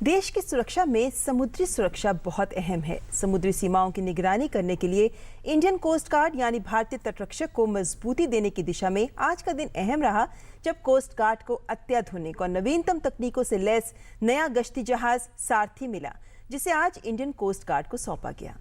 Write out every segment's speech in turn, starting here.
देश की सुरक्षा में समुद्री सुरक्षा बहुत अहम है। समुद्री सीमाओं की निगरानी करने के लिए इंडियन कोस्ट गार्ड यानी भारतीय तटरक्षक को मजबूती देने की दिशा में आज का दिन अहम रहा, जब कोस्ट गार्ड को अत्याधुनिक और नवीनतम तकनीकों से लैस नया गश्ती जहाज सारथी मिला, जिसे आज इंडियन कोस्ट गार्ड को सौंपा गया।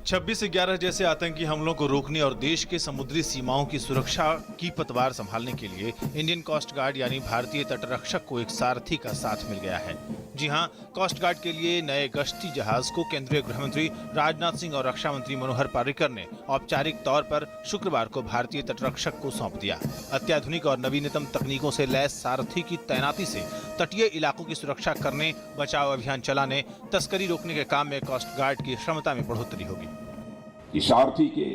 26/11 जैसे आतंकी हमलों को रोकने और देश के समुद्री सीमाओं की सुरक्षा की पतवार संभालने के लिए इंडियन कोस्ट गार्ड यानी भारतीय तटरक्षक को एक सारथी का साथ मिल गया है। जी हां, कोस्ट गार्ड के लिए नए गश्ती जहाज को केंद्रीय गृह मंत्री राजनाथ सिंह और रक्षा मंत्री मनोहर पर्रिकर ने औपचारिक तौर पर शुक्रवार को भारतीय तटरक्षक को सौंप दिया। अत्याधुनिक और नवीनतम तकनीकों से लैस सारथी की तैनाती से तटीय इलाकों की सुरक्षा करने, बचाव अभियान चलाने, तस्करी रोकने के काम में कोस्ट गार्ड की क्षमता में बढ़ोतरी होगी। इस सारथी के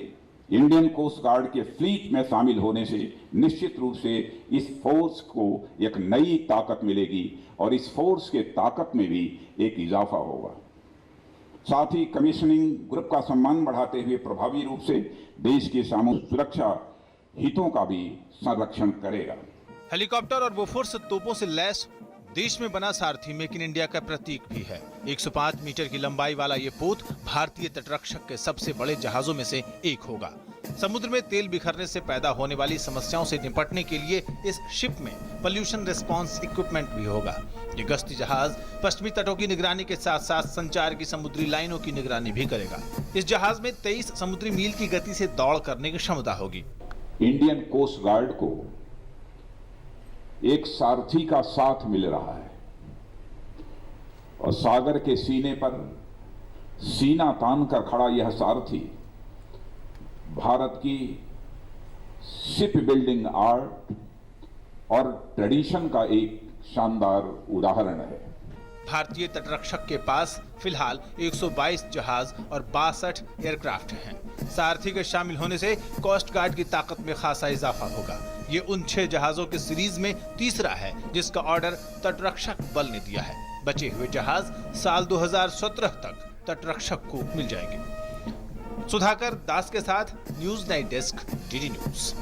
इंडियन कोस्ट गार्ड के फ्लीट में शामिल होने से निश्चित रूप से इस फोर्स को एक नई ताकत मिलेगी और इस फोर्स के ताकत में भी एक इजाफा होगा। साथ ही कमीशनिंग ग्रुप का सम्मान बढ़ाते हुए प्रभावी रूप से देश की सामूहिक सुरक्षा हितों का भी संरक्षण करेगा। हेलीकॉप्टर और बोफोर्स तोपों से लैस देश में बना सारथी मेक इन इंडिया का प्रतीक भी है। 105 मीटर की लंबाई वाला ये पोत भारतीय तटरक्षक के सबसे बड़े जहाजों में से एक होगा। समुद्र में तेल बिखरने से पैदा होने वाली समस्याओं से निपटने के लिए इस शिप में पोल्यूशन रिस्पांस इक्विपमेंट भी होगा। ये गश्ती जहाज पश्चिमी तटों की निगरानी के साथ साथ संचार की समुद्री लाइनों की निगरानी भी करेगा। इस जहाज में 23 समुद्री मील की गति से दौड़ करने की क्षमता होगी। इंडियन कोस्ट गार्ड को एक सारथी का साथ मिल रहा है और सागर के सीने पर सीना तान कर खड़ा यह सारथी भारत की शिप बिल्डिंग आर्ट और ट्रेडिशन का एक शानदार उदाहरण है। भारतीय तटरक्षक के पास फिलहाल 122 जहाज और 62 एयरक्राफ्ट हैं। सारथी के शामिल होने से कोस्ट गार्ड की ताकत में खासा इजाफा होगा। ये उन 6 जहाजों के सीरीज में तीसरा है जिसका ऑर्डर तटरक्षक बल ने दिया है। बचे हुए जहाज साल 2017 तक तटरक्षक को मिल जाएंगे। सुधाकर दास के साथ news night desk, DD news.